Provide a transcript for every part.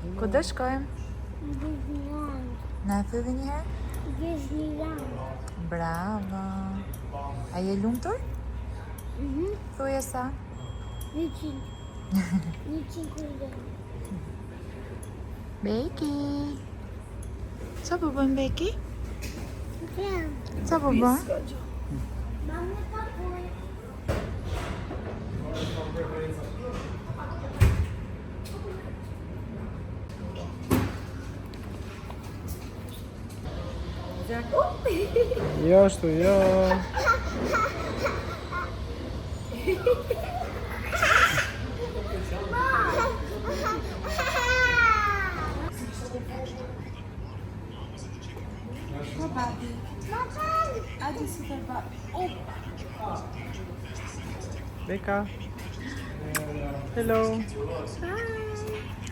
Ku do shkojmë? Disneyland. Na e thëdhe një herë? Disneyland. Bravo! A je lumtur? Thuje sa? 100 kujde. Beki! Qa po bën Beki? Krem. Qa po bën? Mamë ka kuj. Jo, što jo. Beka. Hello.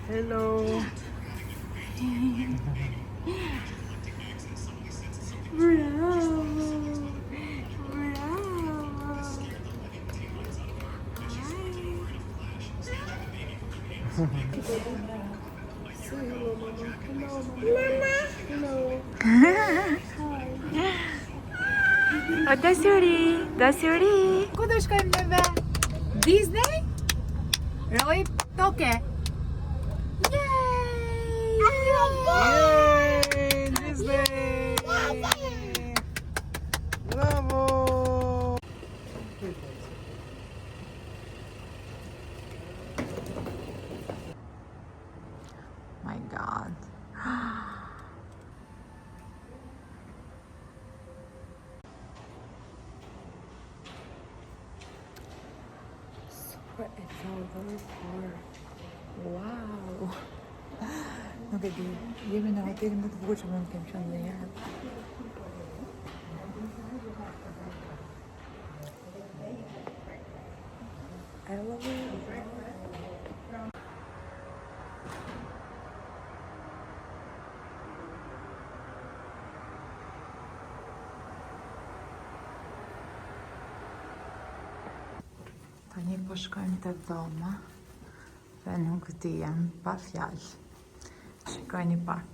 Hello. Bravo! O dasuri! Dasuri! Ku do shkojmë neve? Disney? Roj toke! Yay! Yay! Disney! Bravo! My God. Super it's over for. Wow. Nuk e di, jemi në hotelin më të bukur që mund të kem qenë ndonjëherë. I love it. Tani po shkojmë të dhoma dhe nuk di jam pa fjalë. Shikojni pak.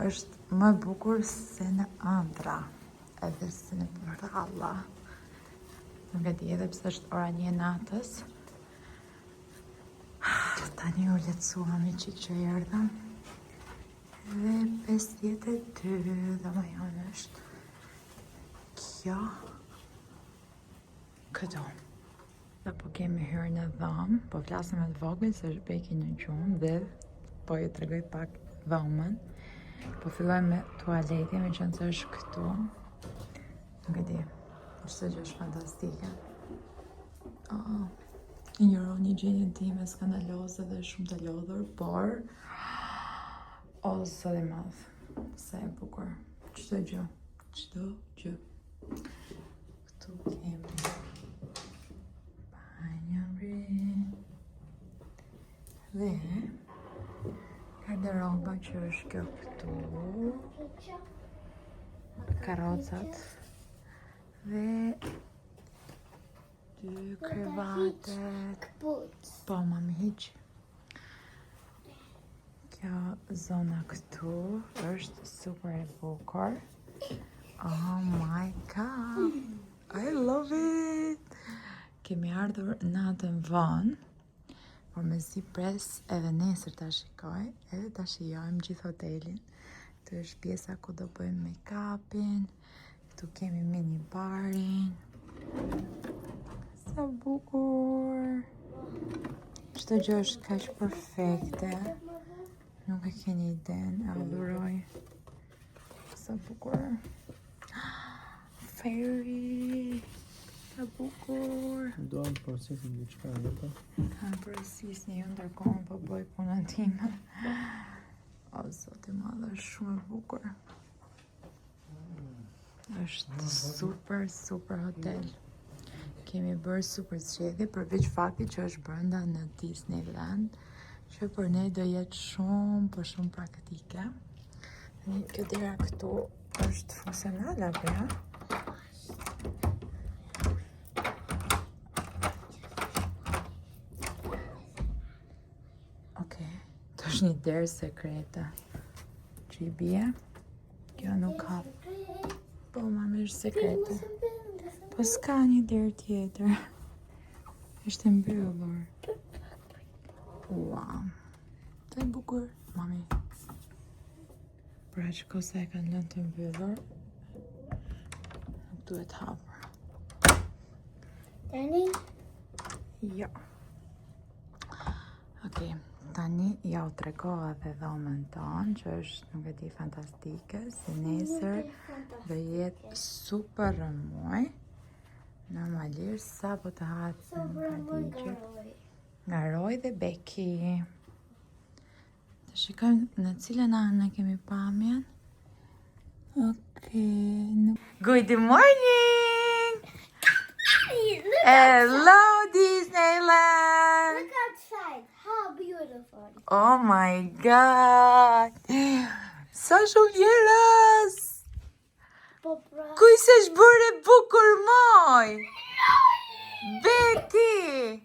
Është më bukur se në ëndra, edhe se në portalla. Nuk e di edhe pse është ora 1 natës. Tani u lehtësuam i qik që erdhëm. Dhe 52 dhe më janë është kjo. Këto. Dhe po kemi hyrë në dhomë, po flasëm e të vogël se është Beki në gjumë dhe po ju tregoj pak dhomën. Po fillojmë me tualeti, me qënë se është këtu. Nuk e di, është gjë është fantastike. Injoroni gjenjen time skandaloze dhe shumë të lodhur, por o sot e madh, sa e bukur. Çdo gjë. Këtu kemi banjori dhe garderoba që është kjo këtu, karrocat dhe 2 krevatet. Po, mami hiq. Kjo zona këtu është super e bukur. Oh my god, I love it! Kemi ardhur natën vonë, por me si pres edhe nesër ta shikoj, edhe ta shijojmë gjithë hotelin. Këtu është pjesa ku do bëjmë make-upin, këtu kemi mini barin. Sa bukur! Çdo gjë është kaq perfekte. Nuk e keni iden, e adhuroj. Sa bukur. Fairy! Sa bukur! Doam procesin diçka apo? Kanë përësisni ju ndërkohën po bëj punën time. O, zot e madhe, është shumë e bukur. Është super, super hotel. Kemi bërë super zgjedhje përveç faktit që është brenda në Disneyland, që për ne do jetë shumë, po shumë praktike. Kjo dera këtu është funksionale apo ja? Okej. Të është një derë sekrete. Që i bje? Kjo nuk hap. Po, mami është sekrete. Po s'ka një derë tjetër. Është mbyllur. Wow. Të e bukur, mami. Pra që kosa e kanë lënë të mbyllur. Nuk duhet hapur. Tani? Jo. Okej, tani ja u tregova dhe dhomën tonë, që është nuk e di fantastike, si nesër dhe jetë super rëmuj. Normalisht sa po të hacim Kadigje. Nga Roy dhe Becky. Të shikojmë në cilën anë kemi pamjen. Okej. Good morning! Hello Disneyland! Look outside. How beautiful. Oh my god! Sa shumë njerëz! Po pra. Kuj se shbërë e bukur moj! Becky!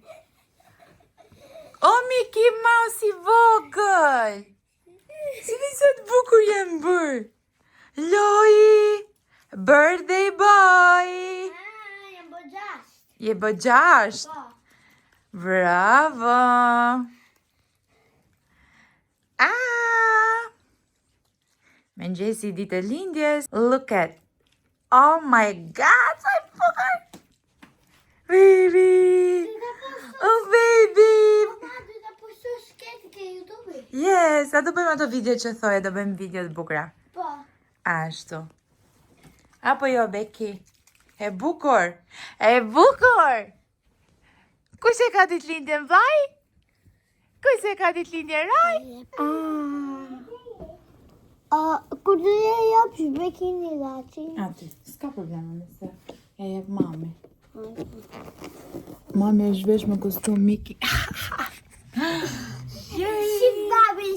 O Mickey Mouse i vogël! Si sa të bukur jem bërë! Loi! Birthday boy! Jam bo 6. Je bë 6! Po. Bravo! Ah! Mëngjesi ditë e lindjes. Look at. Oh my god, sa i bukur! Baby! Oh baby! Mama, du ta postosh sketi ke YouTube? Yes, a do bëjmë ato video që thoje, do bëjmë video të bukura. Po. Ashtu. Apo jo, Becky? E bukur! E bukur! Kush e ka ditë lindjen, vllai? Kush e ka ditë lindjen, Raj? Kur do je japsh Becky-ni laçi? Aty, s'ka problema nëse e jep mami. Mami është vesh me kostum Mickey.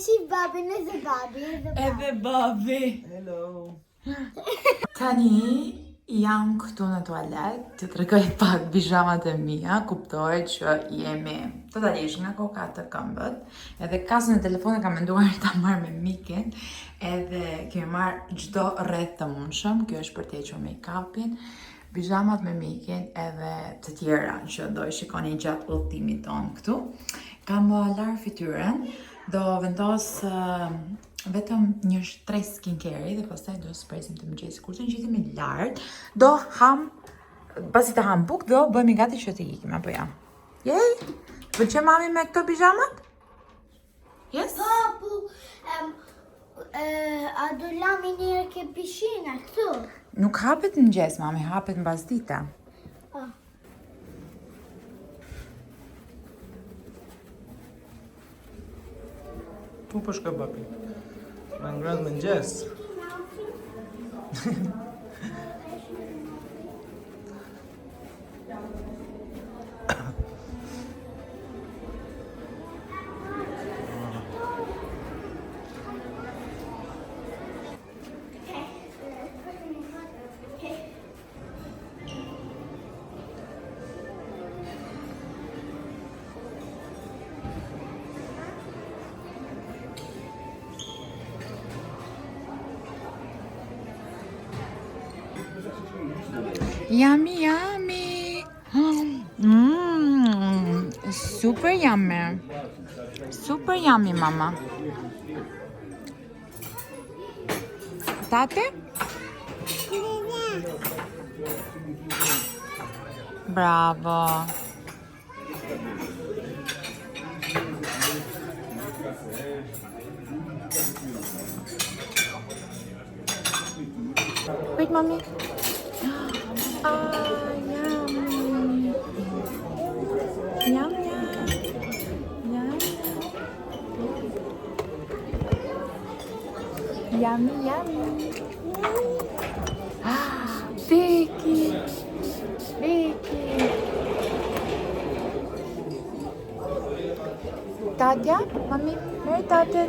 Shif babin, nëse babi. Edhe babi. Hello. Tani jam këtu në tualet, të tregoj pak bijamat e mia, kuptoj që jemi totalisht nga koka të këmbët, edhe kasën e telefonit kam menduar ta marr me Miken, edhe kemi marr çdo rreth të mundshëm, kjo është për të hequr make-upin, bijamat me Miken edhe të tjera që do i shikoni gjatë udhëtimit ton këtu. Kam larë fytyrën, do vendos vetëm një 3 skincare dhe pastaj do spresim të mëngjesit. Kur të ngjitemi lart, do ham, pasi të ham buk, do bëhemi gati që të ikim, apo ja. Jej? Pëlqen mami me këto pijamat? Yes? Papu, a do lami njëre ke pishina këtu? Nuk hapet në mëngjes, mami, hapet mbas dite. Ku po shko papi? Na ngrënë mëngjes. Yummy, yummy. Super yummy. Super yummy, mama. Tate? Bravo. Wait, mommy. Yummy. Yum, yum. Yum. Yummy, yummy. Becky. Becky. Tatya? Mami, where Tatya?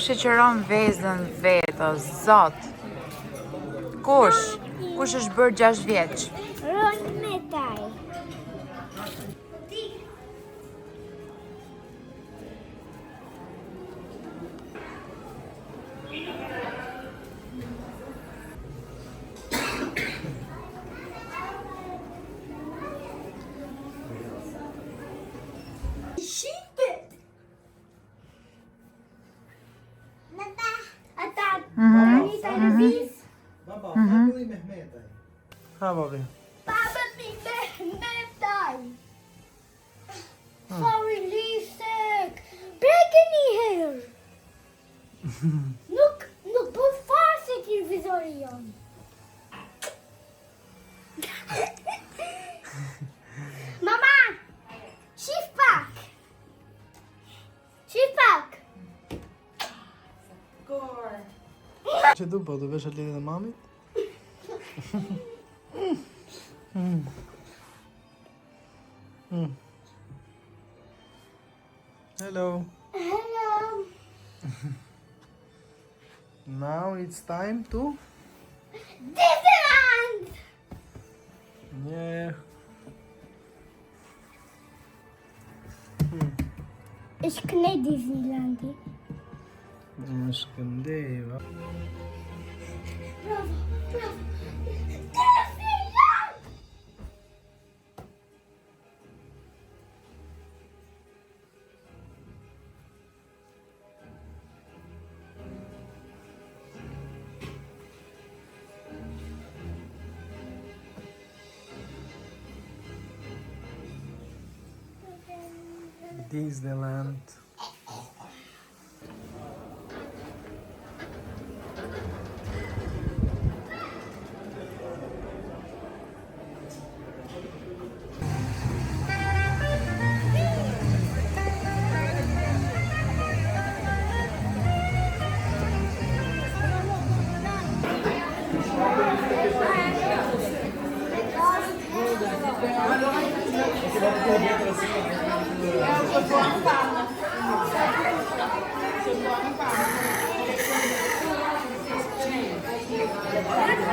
Kush e qëron vezën vetë, o zot? Kush? Kush është bërë 6 vjeç? Ron metaj. Shipet. Ata tani televiz. Baba, hajde Mehmetaj. Ha, babi. Baba mi Mehmetaj. Favorisek. Brekeni her. Nuk po fare se televizori jon. Mama, shif pak. Shif pak. Që du po, du vesh atë lidhje e mamit? Hello. Hello. Now it's time to... Disneyland. Yeah. Ich kenne Disneyland. Më shkëndeva. Bravo, bravo. Disneyland. Disneyland.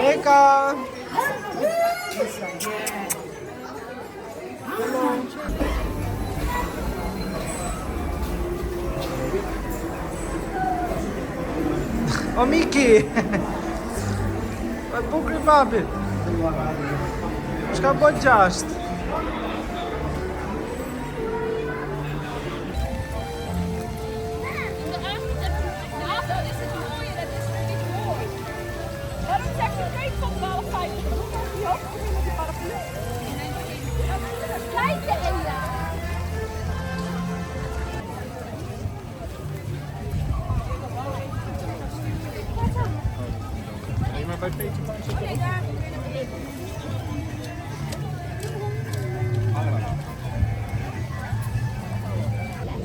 Eka! O Miki! Bukur I babit! Shka bë 6?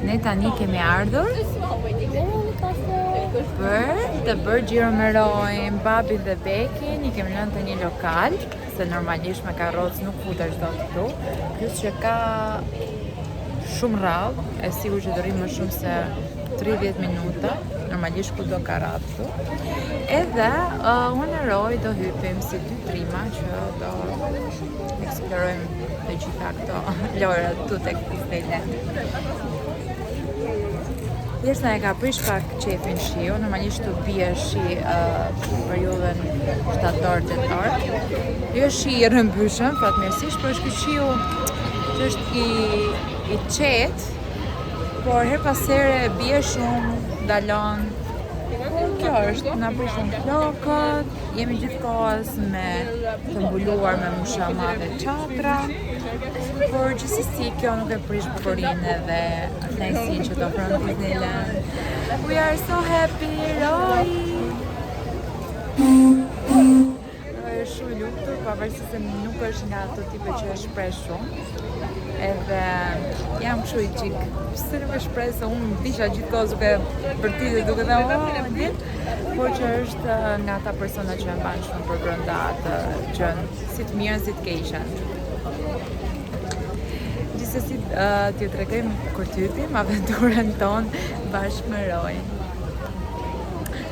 Ne tani kemi ardhur për të bërë xhiro me rojnë, babin dhe bekin, I kemi lënë të një lokal, se normalisht me karrocë nuk futesh dot këtu, plus që ka shumë rradhë, e sigur që do rrim më shumë se 30 minuta, normalisht ku do ka radhë këtu. Edhe unë e Roj do hypim si 2 trima që do eksplorojmë të gjitha këto lojrat tu tek Disneyland. Thjesht na e ka prish pak qefin shiu, normalisht tu bie shi periudhën shtator-tetor. Jo shi I rrëmbyshëm, fatmirësisht, por është ky shiu që është I qetë, por her pas here bie shumë, dalon. Kjo është, na prishën flokët, jemi gjithkohës me të mbuluar me mushama dhe çadra, por gjithsesi kjo nuk e prish bukurinë dhe kënaqësinë që të ofron Disneyland. We are so happy, Roy! Roy është shumë I lumtur, pavarësisht se nuk është nga ato tipe që e shpreh shumë. Edhe jam kështu I qik, pse nuk e shpreh se unë bisha gjithkohës duke bërtitur duke thënë por që është nga ata persona që e mban shumë për brenda atë gjën, si të mirën si të keqen. Gjithsesi t'ju tregojmë kur të hypim aventurën tonë bashkë me Roy.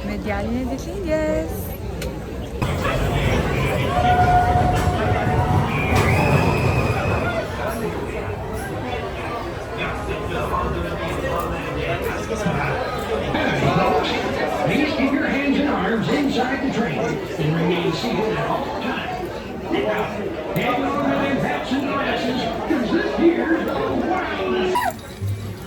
me djalin e ditëlindjes. Please keep your hands and arms inside the train and remain seated at all times. Now, hang on to them hats and glasses, because this here's the wild.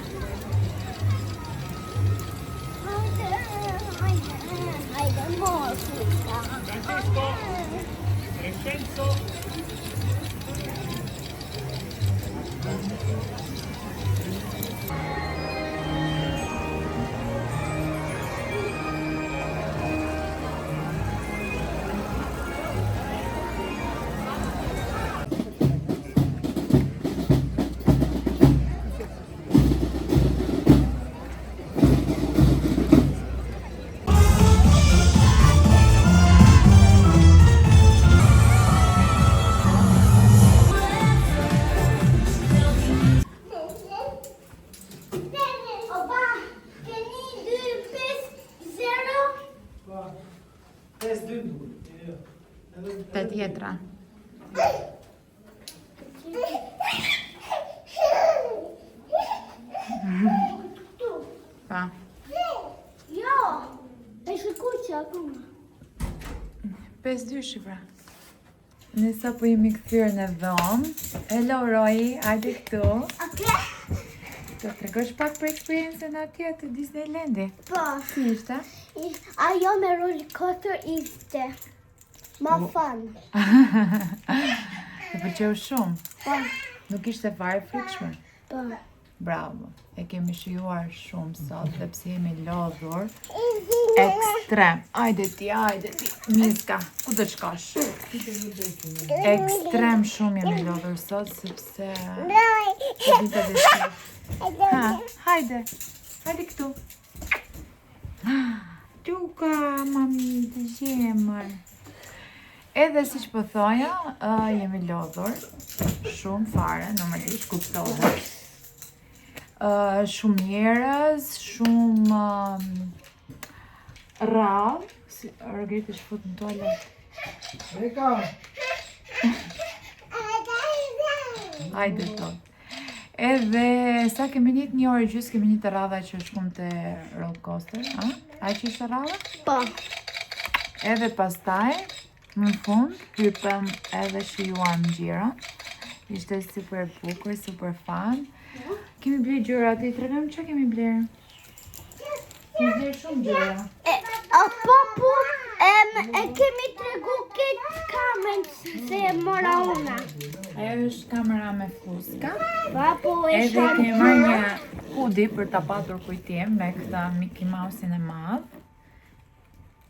Te tjetra. Pa. Jo, e shikuj që akoma. 5-2 shifra. Ne sa po jemi kthyer në dhomë. Hello Roy, hajde këtu. Okay. Do të tregosh pak për eksperiencën atje të Disneylandit. Po, Si ishte? ajo me roller coaster ishte ma fun. Të pëlqeu shumë. Po, Nuk ishte fare frikshme. po. Bravo. E kemi shijuar shumë sot dhe pse jemi lodhur. Ekstrem. Hajde ti. Miska, ku do të shkosh? Ekstrem shumë jemi lodhur sot sepse po vite dhe shi. Ha, hajde. Hajde këtu. Tuka, mami, të gjemër. Edhe si që po thoja, jemi lodhur. Shumë fare, normalisht, kuptohet. Shumë njerëz, shumë rrallë. Si, Rogrit është fut në toalet. Reka! Hajde tot. Edhe sa kemi njët 1 orë gjysë, kemi një të radha që shkum të roller coaster, a? A që ishte radha? Po, Edhe pastaj, në fund, hypëm edhe shijuam ngjyra. Ishte super bukur, super fun. Kemi bler gjëra, ti tregojmë çka kemi bler. Kemi bler shumë gjëra. po, e kemi tregu këtë kamen se mora una. Ajo është kamera me fuska. Po, e Edhe kemi marrë një hudi për ta patur kujtim me këtë Mickey Mouse-in e madh.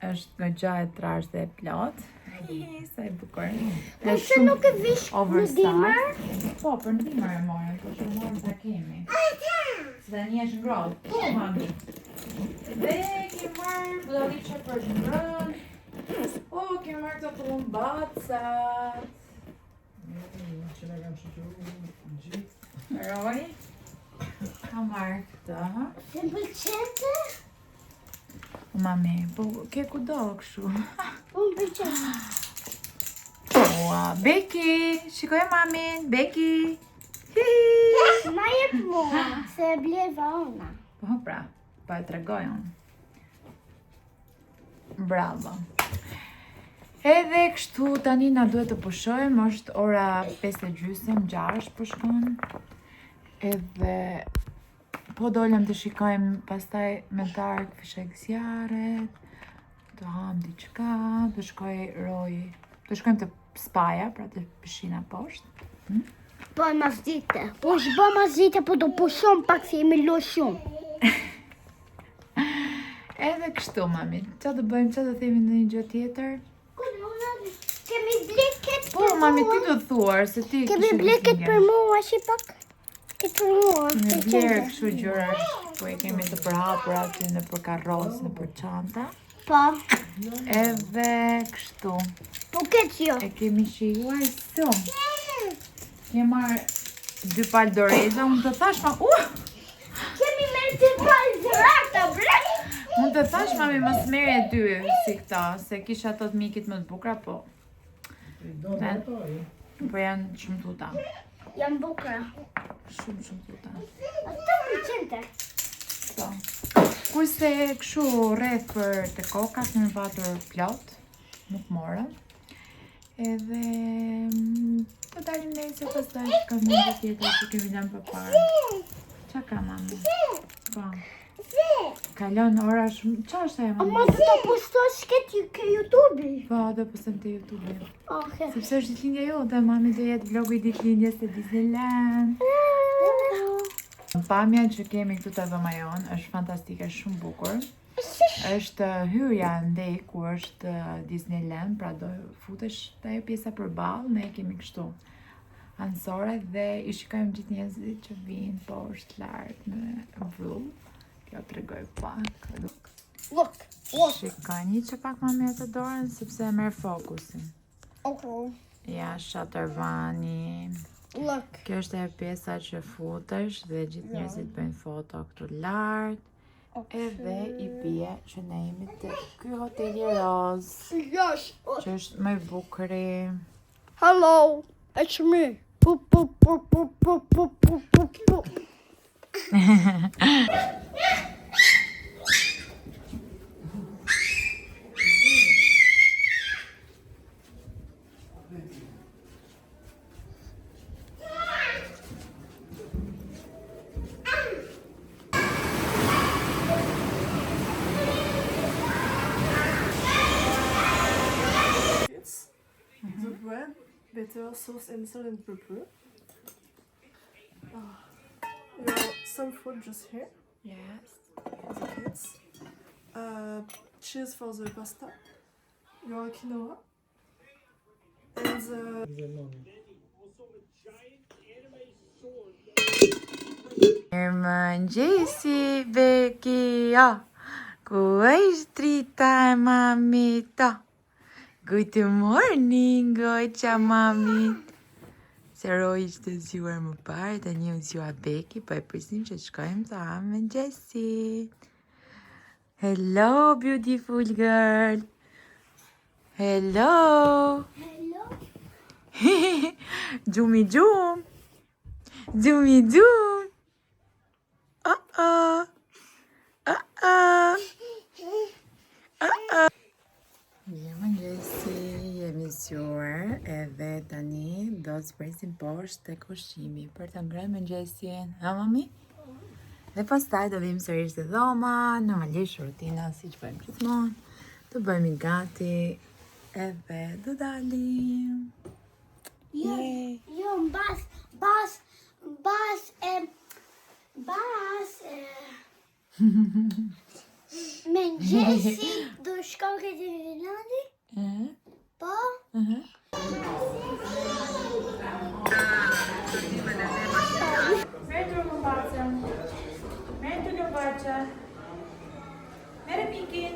Është goxha e trashë dhe e plot. Sa e bukur. Dhe Se nuk e vish në oversized. dimër. Po, për në dimër e morën, po që morën sa kemi. Se da një është ngrohtë. Po, mami. Dhe kemi marrë budalliqe për shëndrën. O, kemi marrë këto pëllumbacat. Roj. Ka marrë këta. Se më pëlqente? Mami, po ke kudo kështu. Unë pëlqente. Ua, Beki, shikoj mamin, Beki. Hihi. Ma jep mua, se e bleva ona. Po pra, pa e tregoj unë. Bravo. Edhe kështu tani na duhet të pushojmë, është ora 5:30, 6 po shkon. Edhe po dolem të shikojmë pastaj me darkë fishek zjarret, të ham diçka, të shkoj Roy, të shkojmë të spaja, pra të pishina poshtë. Po e mas dite. Po është bë mas dite, po do pushon pak se jemi lo shumë. Edhe kështu, mami, që do bëjmë, që do themi në një gjë tjetër? Kemi bleket Po, mami, ti do thuar, se ti Kemi kishe bleket Disney për mua, shi pak. Këtë për mua. Me blerë kështu gjëra, po e kemi të përhapur aty në për karrocë, në për çanta. Po, Edhe kështu, po këtë jo. e kemi shijuar shumë. Kemi marrë 2 palë doreza, unë të thash ma, Kemi me të palë zërata, bre. Unë të thash mami mos merre 2 si këta, se kisha ato të mikit më të bukura, po. Po janë shumë tuta. Janë bukura. Shumë tuta. Ato më qente. Po. Kurse kështu rreth për të koka kemi patur plot, nuk morëm. Edhe të dalim nesër pastaj ka një tjetër që kemi lënë përpara. Qa ka mami? Po. Kalon ora shumë. Qa është ajo mami? Ama do të postosh ke YouTube-i. Po, do postojmë te YouTube. Okay. Sepse është ditëlindja jote, mami do jetë vlogu i ditëlindjes të Disneyland. Pamja që kemi këtu te dhoma jon është fantastike, shumë bukur. Është hyrja ndej ku është Disneyland, pra do futesh te ajo pjesa përballë, ne kemi kështu ansore dhe i shikojmë gjithë njerëzit që vinë poshtë lart në vrull. Kjo tregoj pak. Look. Shikoni që pak më mirë të dorën sepse merr fokusin. Okay. Ja, Shattervani. Look. Kjo është ajo pjesa që futesh dhe gjithë njerëzit bëjnë foto këtu lart. Edhe i bie që ne jemi te ky hoteli roz, Yes. që është më i bukuri. Hello. It's me. Poop, poop, poop, poop, poop, poop, poop, poop, poop. The bread, bitter, sauce inside and pepper. You know, some food just here Yes. for the kids. Cheese for the pasta. Your quinoa. And Mirëmëngjesi, Bekia. Ku është drita e mamita? Good morning, goqa mamit. Se Roj ishte zgjuar më parë, tani u zgjua Beki, po e presim që të shkojmë të hamë mëngjesi. Hello, beautiful girl. Hello. Gjumi gjum. Gjumi gjum. Uh-oh. Uh-oh. Uh-oh. Mirëmëngjesi, jemi zgjuar edhe tani do të presim poshtë tek ushqimi për të ngrënë mëngjesin, ha mami? Dhe pastaj do vim sërish te dhoma, normalisht rutina siç bëjmë gjithmonë. Të bëjmë gati edhe do dalim. Yay. Jo, bas. Mëngjesi, do shkoj ke Disneylandi? Po? Merë të baca. Merë të baca. Merë mikin.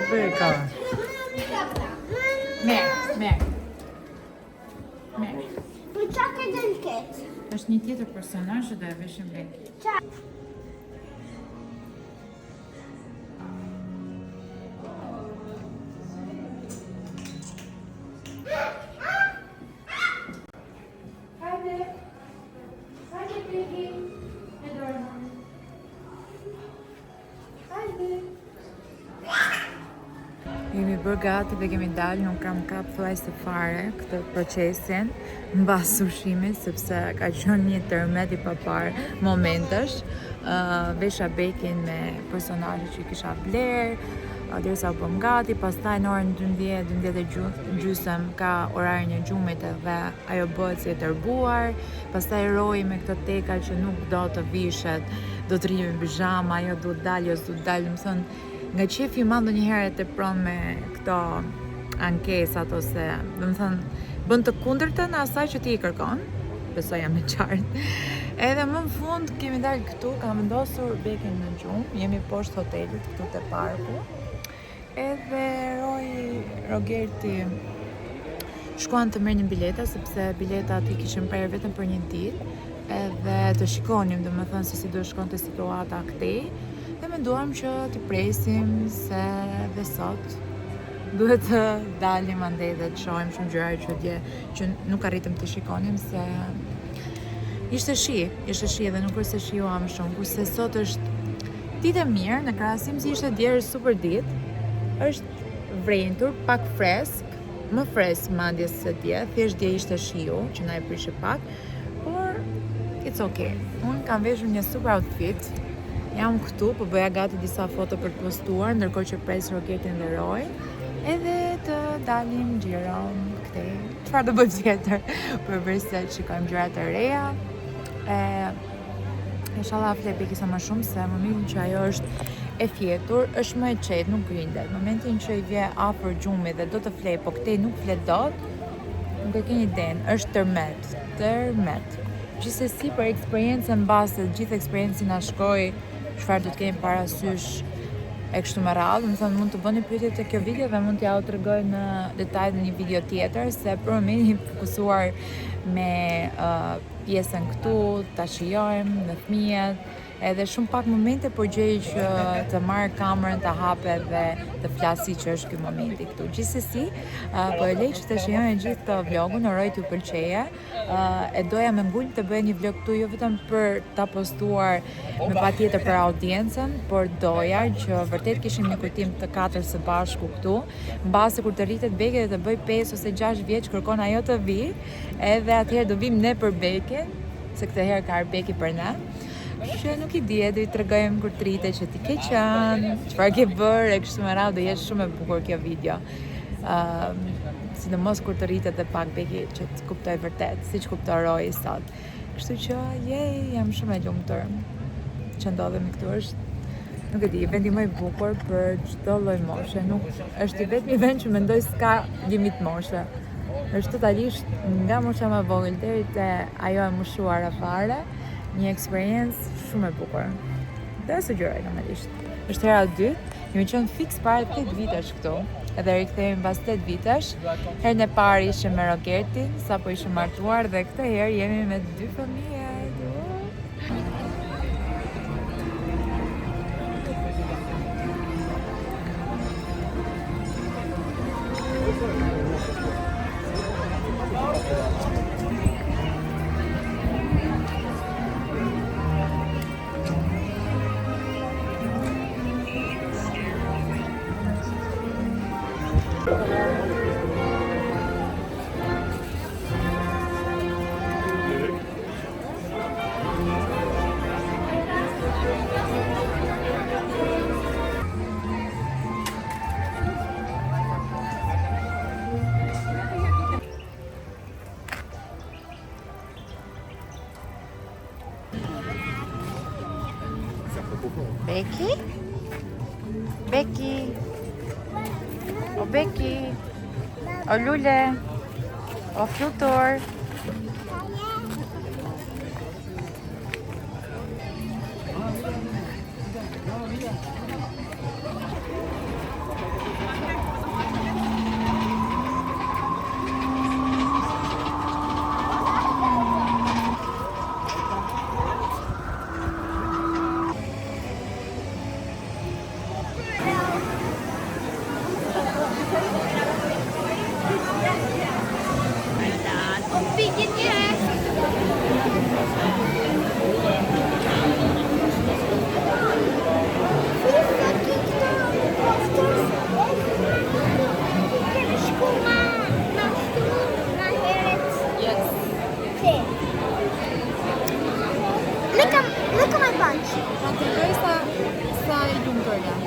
Beka. Merë. Po qa ke dënket? Është një tjetër personazh që do e veshim Beki. Hajde Beki. E dorë mami. Hajde. Jemi bërë gati dhe kemi dalë, nuk kam kap thuajse fare këtë procesin mbas ushqimit, sepse ka qenë një tërmet i papar momentesh. Vesha Bekin me personazhet që i kisha bler, derisa u bëm gati, pastaj në orën 12:30 ka orarin e gjumit edhe ajo bëhet si e tërbuar, pastaj Roji me këtë teka që nuk do të vishet, do të rrimë pijama, ajo duhet dalë, jo s'duhet dalë, më thënë, nga qefi ma ndonjëherë e tepron me këto ankesat ose, do të thënë, bën të kundërtën asaj që ti i kërkon, besoj jam e qartë. Edhe më në fund kemi dalë këtu, kam vendosur Bekin në gjumë, jemi poshtë hotelit këtu te parku. Edhe Rogerti shkuan të merrnin bileta sepse biletat I kishin prerë vetëm për një ditë, edhe të shikonim, domethënë se si do shkonte situata këtej, dhe menduam që t'i presim se dhe sot duhet të dalim andej dhe të shohim shumë gjëra që dje që nuk arritëm të shikonim se ishte shi dhe nuk është se shijuam shumë, kurse sot është ditë e mirë në krahasim si ishte dje, është super ditë. Është vrentur, pak fresk, më fresk madje se dje, thjesht dje ishte shiu që na e prishte pak, por it's okay. Unë kam veshur një super outfit. Jam këtu, po bëja gati disa foto për të postuar, ndërkohë që pres Roketin dhe Roy, edhe të dalim xhiro këtej. Çfarë do bëjmë tjetër përveç se shikojmë gjëra të reja. Inshallah flepi kisa më shumë se momentin që ajo është e fjetur, është më e qetë, nuk grindet. Momentin që I vje afër gjumit dhe do të flej, po këtej nuk flet dot, nuk e keni idenë, është tërmet. Gjithsesi për eksperiencën mbase, gjithë eksperiencën na shkoi, çfarë do të kemi parasysh e kështu me radhë, më thënë mund të bëni pyetje të kjo video dhe mund t'ja u tregoj në detaj në një video tjetër, se për momentin jemi fokusuar me pjesën këtu, ta shijojmë me fëmijët, edhe shumë pak momente po gjej që të marr kamerën, ta hape dhe të flasi që është ky momenti këtu. Gjithsesi, po e lej që të shijojnë gjithë të vlogun, uroj t'ju pëlqeje. E doja me ngul të bëj një vlog këtu jo vetëm për ta postuar me patjetër për audiencën, por doja që vërtet kishim një kujtim të katër së bashku këtu. Mbase kur të rritet Beki dhe të bëj 5 ose 6 vjeç kërkon ajo të vi, edhe atëherë do vim ne për Bekin, se këtë herë ka Beki për ne. Që nuk I di, do I tregojmë kur të rritet që ti ke qenë, çfarë ke bërë, e kështu me radhë, do jetë shumë e bukur kjo video. Sidomos kur të rritet dhe pak Beki që të kuptoj vërtet, siç kuptoi sot. Kështu që jam shumë e lumtur që ndodhemi këtu. Është, nuk e di, vendi më I bukur për çdo lloj moshe. Nuk është I vetmi vend që mendoj s'ka limit moshe. Është totalisht nga mosha më e vogël deri te ajo e moshuara fare. Një eksperiencë shumë e bukur. Dhe sugjeroj normalisht. Është hera e dytë, jemi qenë fiks para 8 vitesh këtu. Edhe rikthehemi pas 8 vitesh. Herën e parë ishim me Roketin, sapo ishim martuar dhe këtë herë jemi me 2 fëmijë. Beki? Beki? O Beki? O Lule? O Flutur? Look at my bunch. Sa I lumtur jam.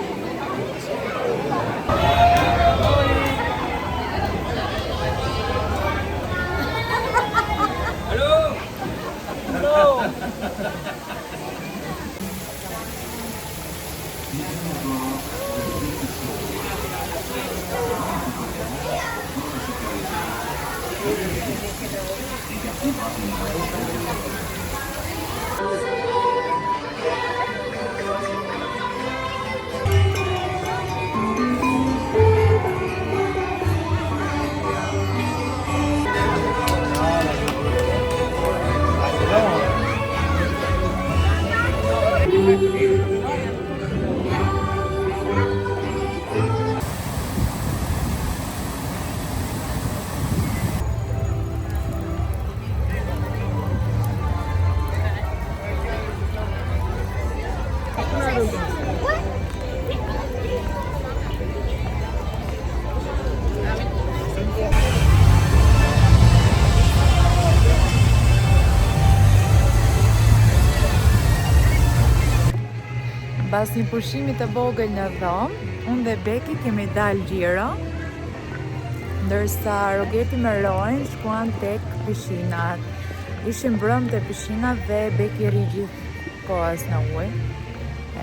Pas një pushimi të vogël në dhomë, unë dhe Beki kemi dalë gjiro, ndërsa Rogeti me Rojnë shkuan tek pishinat. Ishim brëm të pishinat dhe Beki rri gjithë kohës në ujë,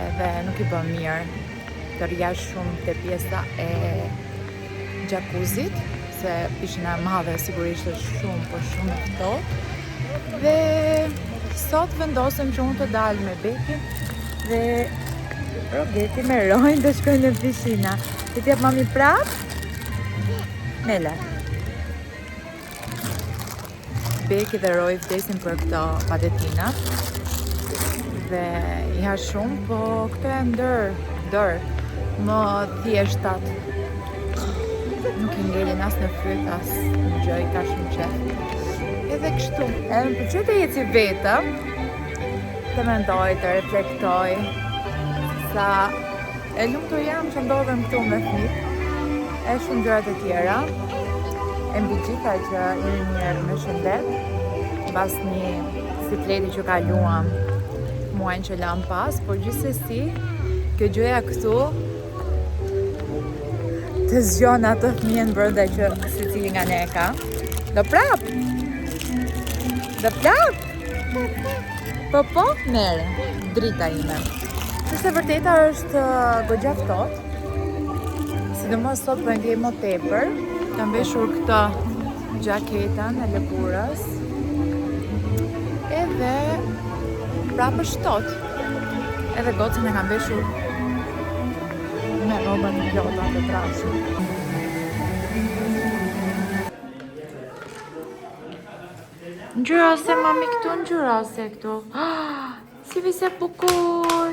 edhe nuk i bën mirë të rriash shumë te pjesa e gjakuzit, se pishina e madhe sigurisht është shumë, po shumë e ftohtë. Dhe sot vendosëm që unë të dalë me Beki dhe Rogeti me Rojnë të shkojnë në pishina. Ti t'jep mami prap? Mele. Beki dhe Roj vdesin për këto patetina. Dhe iha shumë, po këto e ndër, më thjeshtat. Nuk i ngelin as në fyt, as në gjoj, ka shumë qef. Edhe kështu. E më përqy të jeci vetëm, të mendoj, të reflektoj, sa e lumtur jam që ndodhem këtu me fëmijë, e shumë gjërat e tjera, e mbi gjitha që jeni mirë me shëndet, pas një sikleti që kaluam muajin që lam pas, por gjithsesi kjo gjëja këtu të zgjon atë fëmijën brenda që secili nga ne e ka. Do prap! Po, mere, drita ime. Sepse vërteta është goxha ftohtë, sidomos sot po ndjej më tepër. Kam veshur këtë gjaketën e lëkurës, edhe prapë është ftohtë. Edhe gocën e kam veshur me rrobën e plota të trashëm. Ngjyrose mami këtu, ngjyrose këtu. Si vi se bukur!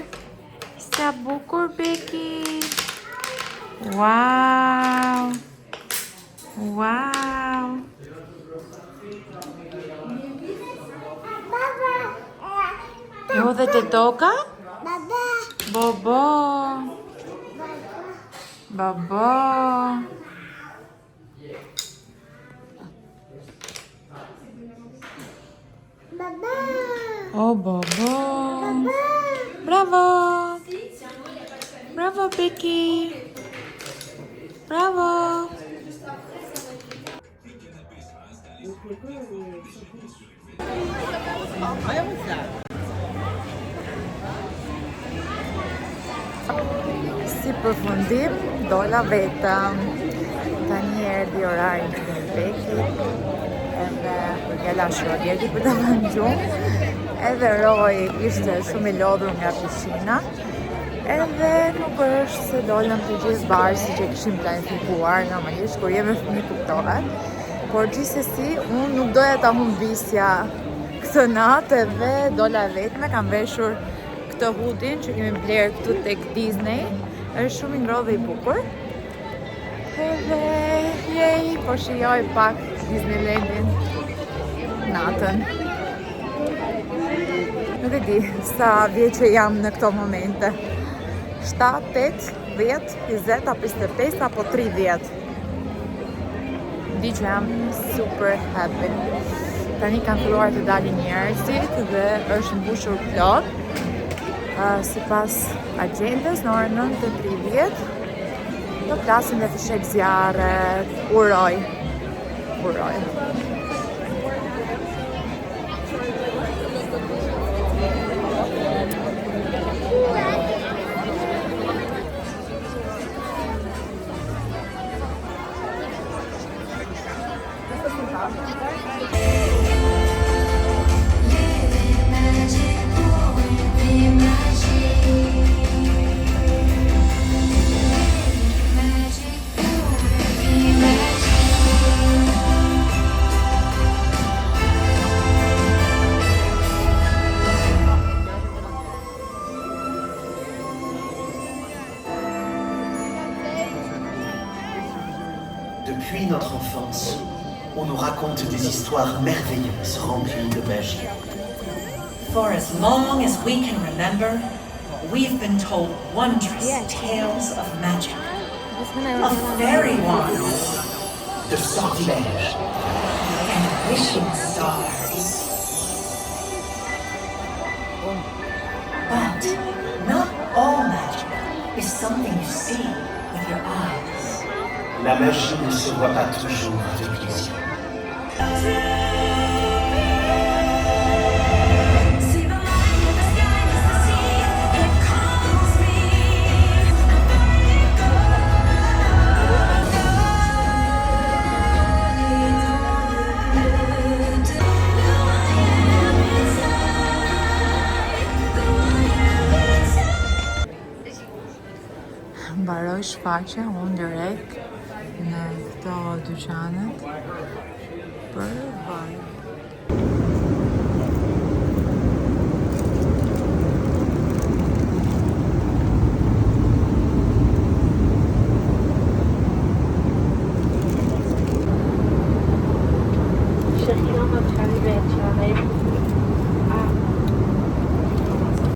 Sa bukur, Beki! Wow! E hodhe te toka? Bobo! Oh, Bobo! Bravo! Bravo, Beki! Bravo! Si përfundim, dola vetëm. Tani erdhi orari që kemi Beki, edhe ja Rogeti për të vënë gjumë. Edhe Roj ishte shumë i lodhur nga pishina, edhe nuk është se dolëm të gjithë barë si që kishim planifikuar, normalisht kur jemi fëmijë kuptohet. Por gjithsesi, unë nuk doja ta humbisja këtë natë edhe dola vetme, kam veshur këtë hudin që kemi bler këtu tek Disney, është shumë i ngrohtë dhe i bukur. Edhe jej, po shijoj pak Disneylandin natën. Nuk e di sa vjeqe jam në këto momente. 7, 8, 10, 20, apo 25, apo 30. Di që jam super happy. Tani kanë filluar të dalin njerëzit dhe është mbushur plot. Sipas agjendës në orën 9:30 do plasin dhe të shek zjarret. Uroj. Depuis notre enfance, on nous raconte des histoires merveilleuses remplies de magie. For as long as we can remember, we've been told wondrous tales of magic, of fairy wands, De sortilèges, and wishing stars. But not all magic is something you see with your eyes. la magie ne se voit pas toujours avec les yeux. Mbaroj shfaqja unë direkt në këto dyqanet për vaj.